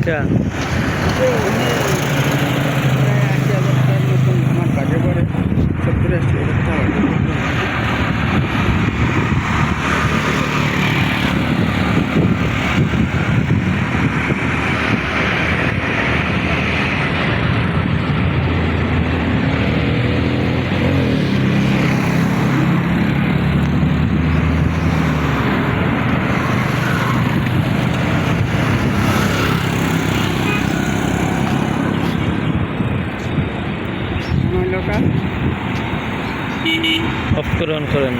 क्या আমার কাজে পড়ে 70-80 হাজার টাকা। অফ করে অন করেন।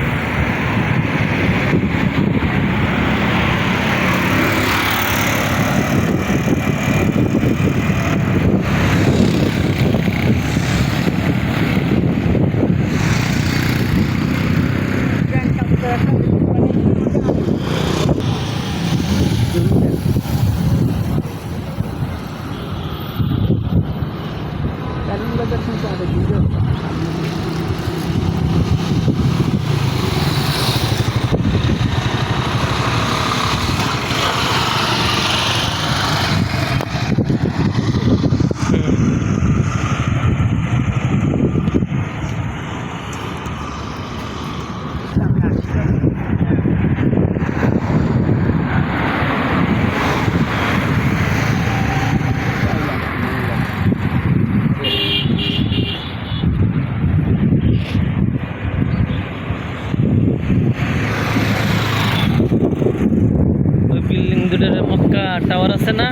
বিল্ডিং দুটোর মক্কা টাওয়ার আছে না,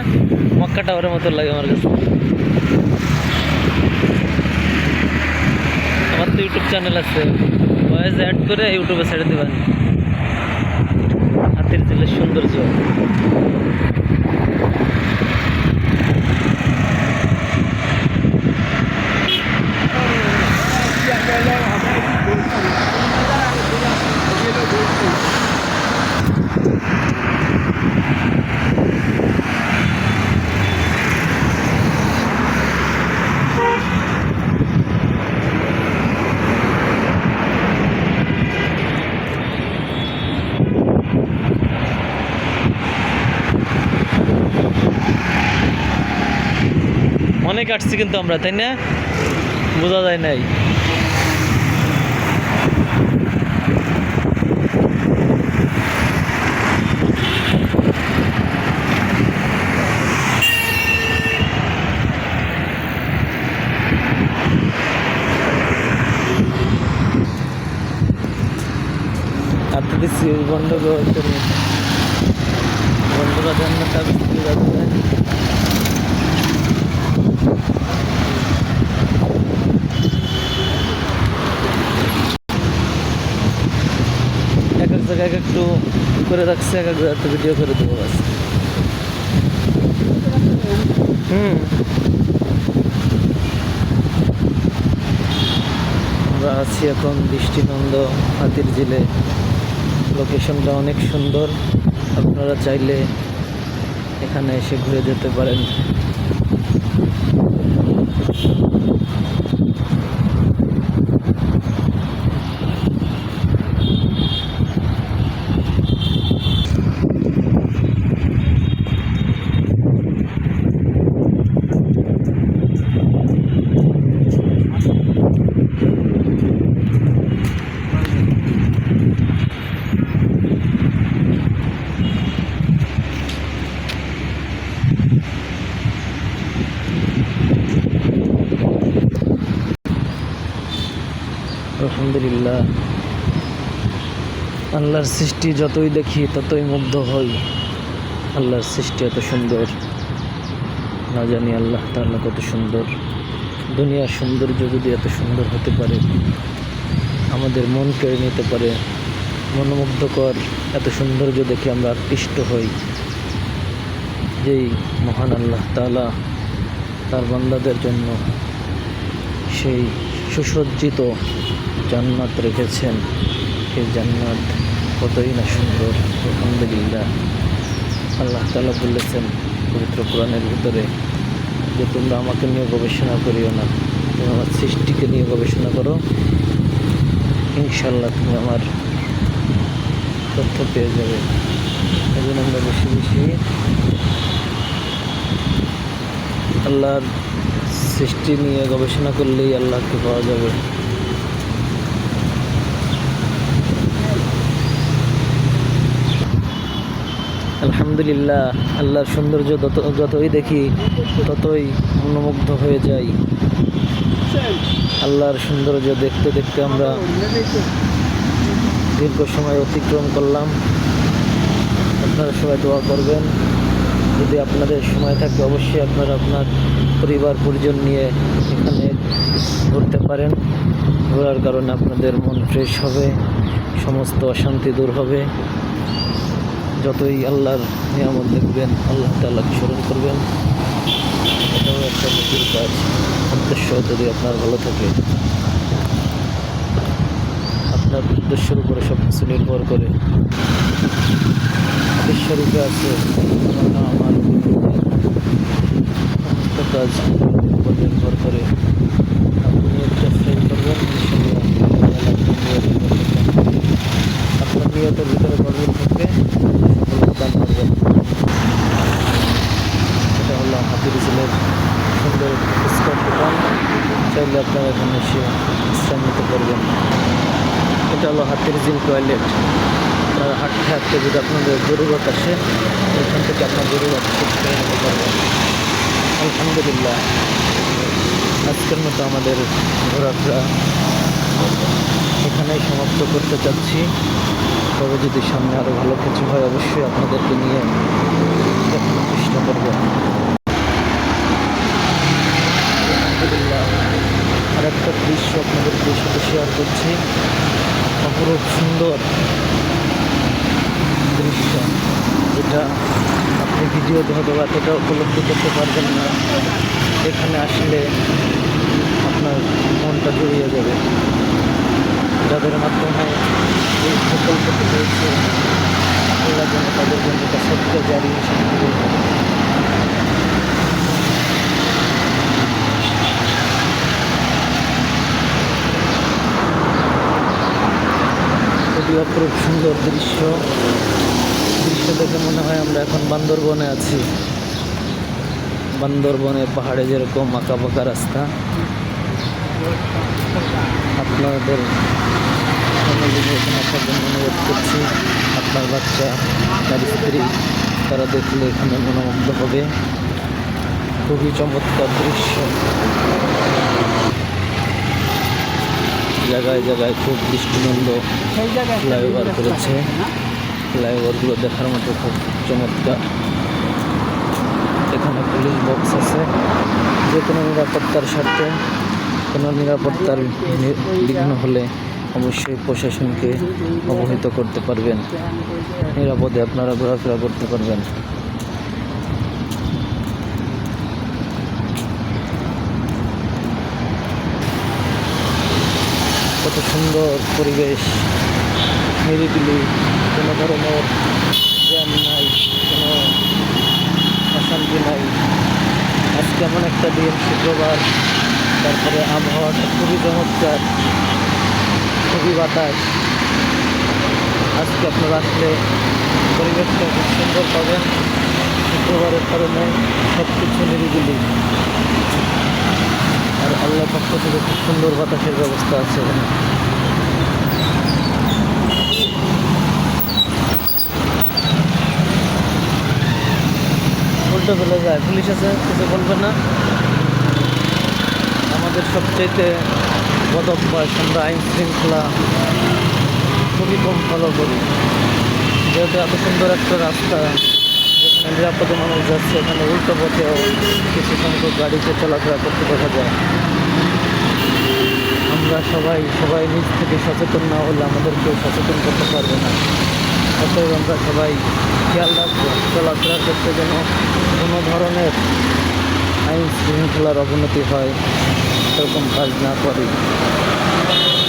মক্কা টাওয়ারের মতো লাগে আমার কাছে। আমার তো ইউটিউব চ্যানেল আছে, ভয়েস অ্যাড করে ইউটিউবে ছেড়ে দেবেন। হাতির ঝিলের সৌন্দর্য অনেক আসছি কিন্তু আমরা, তাই না? বোঝা যায় নাই। হাতে দিচ্ছি বন্ধুরা জান্নাত যাচ্ছে। এক এক জায়গায় একটু করে রাখছে, এক এক জায়গায় ভিডিও করে দেবো বাস। আমরা আছি এখন দৃষ্টিনন্দ হাতির ঝিলে। লোকেশনটা অনেক সুন্দর, আপনারা চাইলে এখানে এসে ঘুরে যেতে পারেন। আলহামদুলিল্লাহ, আল্লাহর সৃষ্টি যতই দেখি ততই মুগ্ধ হই। আল্লাহর সৃষ্টি এত সুন্দর, না জানি আল্লাহ তাআলা কত সুন্দর। দুনিয়ার সৌন্দর্য যদি এত সুন্দর হতে পারে, আমাদের মন কেড়ে নিতে পারে, মনোমুগ্ধকর এত সৌন্দর্য দেখে আমরা আকৃষ্ট হই। যেই মহান আল্লাহ তাআলা তার বান্দাদের জন্য সেই সুসজ্জিত জান্নাত রেখেছেন, সেই জান্নাত কতই না সুন্দর। আলহামদুলিল্লাহ, আল্লাহ তাআলা বলেছেন পবিত্র কোরআনের ভিতরে যে তোমরা আমাকে নিয়ে গবেষণা করিও না, তুমি আমার সৃষ্টিকে নিয়ে গবেষণা করো, ইনশাল্লাহ তুমি আমার তথ্য পেয়ে যাবে। এই জন্য আমরা বেশি বেশি আল্লাহর সৃষ্টি নিয়ে গবেষণা করলেই আল্লাহকে পাওয়া যাবে। আলহামদুলিল্লাহ, আল্লাহর সৌন্দর্য যতই দেখি ততই মনোমুগ্ধ হয়ে যাই। আল্লাহর সৌন্দর্য দেখতে দেখতে আমরা দীর্ঘ সময় অতিক্রম করলাম। আপনারা সবাই দোয়া করবেন। যদি আপনাদের সময় থাকে অবশ্যই আপনারা আপনার পরিবার পরিজন নিয়ে এখানে ঘুরতে পারেন। ঘোরার কারণে আপনাদের মন ফ্রেশ হবে, সমস্ত অশান্তি দূর হবে। যতই আল্লাহর নিয়ামত দেখবেন, আল্লাহ তাআলাকে স্মরণ করবেন। এটাও একটা নতুন কাজ। উদ্দেশ্য যদি আপনার ভালো থাকে, আপনার উদ্দেশ্যের উপরে সব কিছু নির্ভর করে। উদ্দেশ্যের উপরে আছে আমার সমস্ত কাজ উপর নির্ভর করে। আপনি নিয়তটা ফ্রেম করবেন, আপনার নিয়তের ভিতরে গর্ব থাকবে, সফলতা পাবেন। এটা হলো হাতির ঝিলের সুন্দর ফুচকার দোকান। চাইলে আপনারা এখানে এসে বিশ্রাম নিতে পারবেন। এটা হলো হাতির ঝিল টয়লেট। আপনারা হাঁটতে হাঁটতে যদি আপনাদের জরুরত আসে, এখান থেকে আপনার জরুরত শেষ করে নিতে পারবেন। আলহামদুলিল্লাহ, আজকের মতো আমাদের ঘোরাফেরা এখানেই সমাপ্ত করতে চাচ্ছি। তবে যদি সামনে আরও ভালো কিছু হয় অবশ্যই আপনাদেরকে নিয়ে দেখানোর চেষ্টা করব। আলহামদুলিল্লাহ, আর একটা দৃশ্য আপনাদেরকে সাথে শেয়ার করছি। অপরূপ সুন্দর দৃশ্য, যেটা আপনি ভিডিওতে হয়তো এতটা উপলব্ধি করতে পারবেন না। এখানে আসলে আপনার মনটা জড়িয়ে যাবে। যাদের মাধ্যমে এই প্রকল্পটি হয়েছে, আল্লাহ যেন তাদের জন্য এটা সত্য জারি হিসেবে কবুল করে। খুবই অপরূপ সুন্দর দৃশ্য দেখে মনে হয় আমরা এখন বান্দরবনে আছি। বান্দরবনে পাহাড়ে যেরকম আঁকা বাঁকা রাস্তা, আপনাদের এখানে আসার জন্য অনুরোধ করছি। আপনার বাচ্চা, তার স্ত্রী, তারা দেখলে এখানে মনোমুগ্ধ হবে। খুবই চমৎকার দৃশ্য। জায়গায় জায়গায় খুব দৃষ্টিনন্দ ফ্লাইওভার করেছে। ফ্লাইওভারগুলো দেখার মতো খুব চমৎকার। এখানে পুলিশ বক্স আছে। যে কোনো নিরাপত্তার স্বার্থে, কোনো নিরাপত্তার বিঘ্ন হলে অবশ্যই প্রশাসনকে অবহিত করতে পারবেন। নিরাপদে আপনারা ঘোরাফেরা করতে পারবেন। কত সুন্দর পরিবেশ, নিরিবিলি, কোনো ধরনের জ্যাম নাই, কোনো অশান্তি নাই। আজকে এমন একটা দিন, শুক্রবার, তারপরে আবহাওয়াটা খুবই চমৎকার, খুবই বাতাস। আজকে আপনারা আসলে পরিবেশটা খুব সুন্দর পাবেন। শুক্রবারের কারণে সব কিছু নিরিবিলি, আর আল্লাহর পক্ষ থেকে খুব সুন্দর বাতাসের ব্যবস্থা আছে এখানে। উল্টো ফেলে যায়, পুলিশ আছে, কিছু বলবে না। আমাদের সবচেয়ে বদ অভ্যাস, আমরা আইন শৃঙ্খলা খুবই কম ফলো করি। যেহেতু এত সুন্দর একটা রাস্তা, যেখানে নিরাপদে মানুষ যাচ্ছে, এখানে উল্টো পথেও কিছু সংখ্যক গাড়িতে চলাফেরা করতে দেখা যায়। আমরা সবাই নিজ থেকে সচেতন না হলে আমাদেরকেও সচেতন করতে পারবে না। অতএব আমরা সবাই খেয়াল রাখবো চলাফেরার ক্ষেত্রে যেন কোনো ধরনের আইন শৃঙ্খলার অবনতি হয়, এরকম কাজ না করি।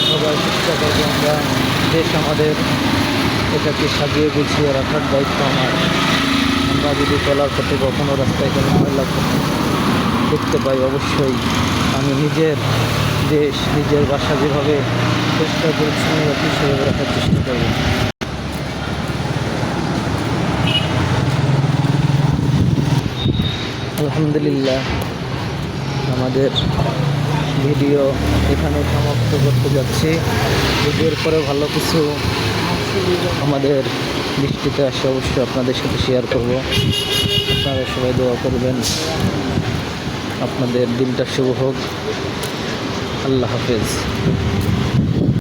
সবাই চেষ্টা করবো আমরা, দেশ আমাদের, এটাকে সাজিয়ে গুছিয়ে রাখার দায়িত্ব আমার। আমরা যদি চলার পথে কখনো রাস্তায় কোনো ময়লা দেখতে পাই, অবশ্যই আমি নিজের দেশ, নিজের বাসা যেভাবে পরিষ্কার পরিচ্ছন্ন রাখি সেভাবে রাখার চেষ্টা করব। আলহামদুলিল্লাহ, আমাদের ভিডিও এখানে সমাপ্ত করতে যাচ্ছি। যদি এরপরে ভালো কিছু আমাদের দৃষ্টিতে আসে অবশ্যই আপনাদের সাথে শেয়ার করব। আপনারা সবাই দোয়া করবেন, আপনাদের দিনটা শুভ হোক। আল্লাহ হাফেজ।